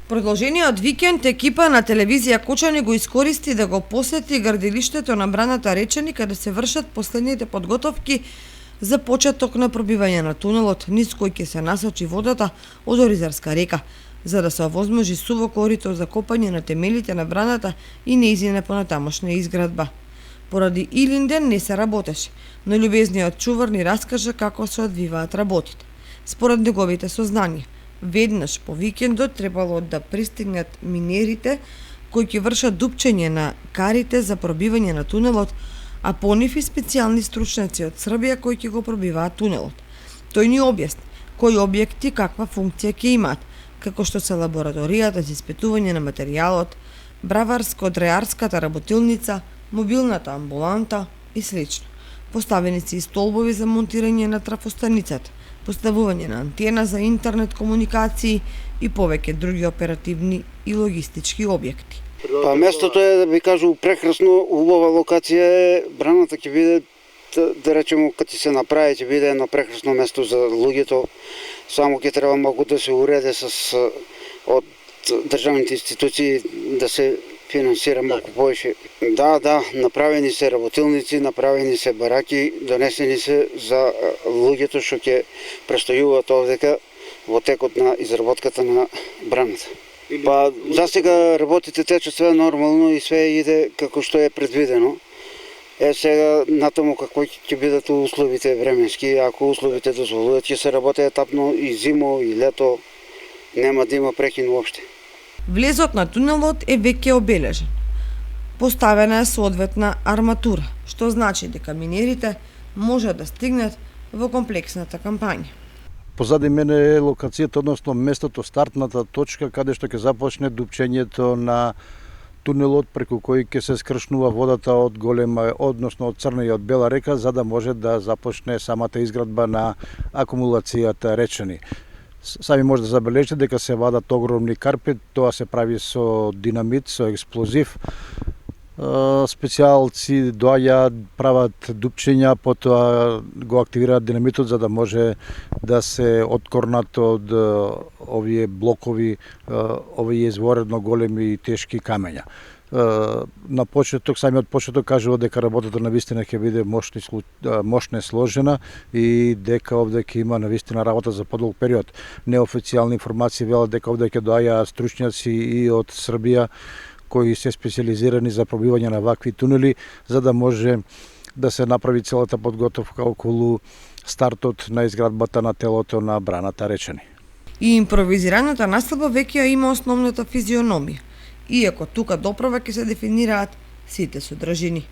Продолжениот викенд екипа на телевизија Кочани го искористи да го посети градилиштето на браната Речани, каде се вршат последните подготовки за почеток на пробивање на тунелот низ кој ќе се насочи водата од Оризарска река, за да се овозможи суво корито за копање на темелите на браната и нејзина понатамошна изградба. Поради Илинден не се работеше, но љубезниот чувар ни раскажа како се одвиваат работите. Според неговите сознанија, веднаш по викендот требало да пристигнат минерите кои ќе вршат дупчење на карите за пробивање на тунелот, а по нив и специјални стручњаци од Србија кои ќе го пробиваат тунелот. Тој ни објасни кои објекти каква функција ќе имаат, како што се лабораторијата за испитување на материјалот, браварско-дреарската работилница, мобилната амбуланта и слично. Поставени се и столбови за монтирање на трафостаницата, поставување на антена за интернет комуникации и повеќе други оперативни и логистички објекти. Па местото е, да ви кажу, прекрасно, убава локација е, браната ќе биде, да речемо, кога се направи, ќе биде едно прекрасно место за луѓето, само ќе треба малку да се уреде од државните институции, да се финансира малку повеќе. Да, направени се работилници, направени се бараки, донесени се за луѓето што ќе престојуваат овдека во текот на изработката на браната. Па за сега работите течат све нормално и све иде како што е предвидено. Сега натаму како ќе бидат условите временски, ако условите дозволуваат, ќе се работи етапно и зимо и лето, нема да има прекин уопште. Влезот на тунелот е веќе обележен. Поставена е соодветна арматура, што значи дека минерите можат да стигнат во комплексната кампања. Позади мене е локацијата, односно местото, стартната точка каде што ќе започне дупчењето на тунелот преку кој ќе се скршнува водата од голема, односно од Црна и од Бела река, за да може да започне самата изградба на акумулацијата Речани. Сами може да забележите дека се вадат огромни карпи, тоа се прави со динамит, со експлозив. Специјалци доаѓаат, прават дупчења, потоа го активираат динамитот за да може да се откорнат од овие блокови, овие изворедно големи и тешки камења. На почеток, самиот почеток кажува дека работата навистина ќе биде мощна и сложена и дека овде ќе има навистина работа за подолг период. Неофицијални информации велат дека овде ќе доаѓаат стручњаци и од Србија кои се специализирани за пробивање на вакви тунели, за да може да се направи целата подготовка околу стартот на изградбата на телото на браната Речани. И импровизираната настапа веќе има основната физиономија, иако тука доправа ќе се дефинираат сите содржини.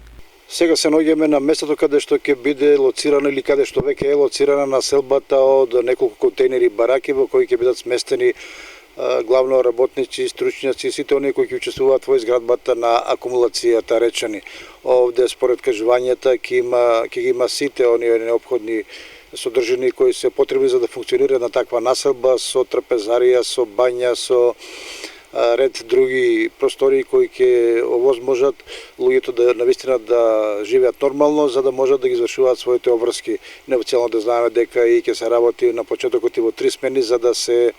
Сега се наоѓаме на местото каде што ќе биде лоцирана или каде што веќе е лоцирана населбата од неколку контейнери бараки во кои ќе бидат сместени главно работници, стручњаци и сите оние кои ќе учествуваат во изградбата на акумулацијата Речани. Овде според кажувањата ќе ги има сите оние неопходни содржини кои се потребни за да функционира на таква населба, со трапезарија, со бања, со ред други простори кои ќе овозможат луѓето да навистина да живеат нормално, за да можат да ги извршуваат своите обврски. Неофицијално да знаеме дека и ќе се работи на почетокот и во 3 смени за да се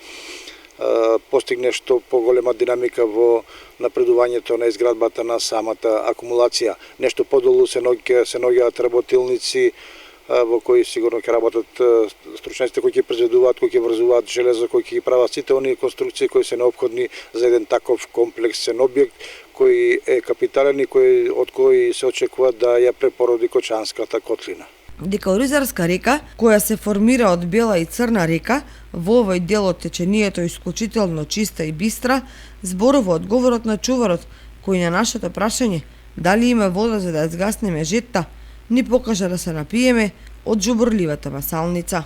постигне што поголема динамика во напредувањето на изградбата на самата акумулација. Нешто подолу се наоѓаат работилници во кои сигурно ќе работат стручњаците кои ќе произведуваат, кои ќе врзуваат железо, кои ќе ги прават сите оние конструкции кои се неопходни за еден таков комплексен објект кој е капитален и од кој се очекува да ја препороди Кочанската котлина. Дека Оризарска река, која се формира од Бела и Црна река, во овој дел од течението исклучително чиста и бистра, зборува одговорот на чуварот, кој на нашето прашање дали има вода за да ја згаснеме жетта, ни покажа да се напиеме од џубурливата масалница.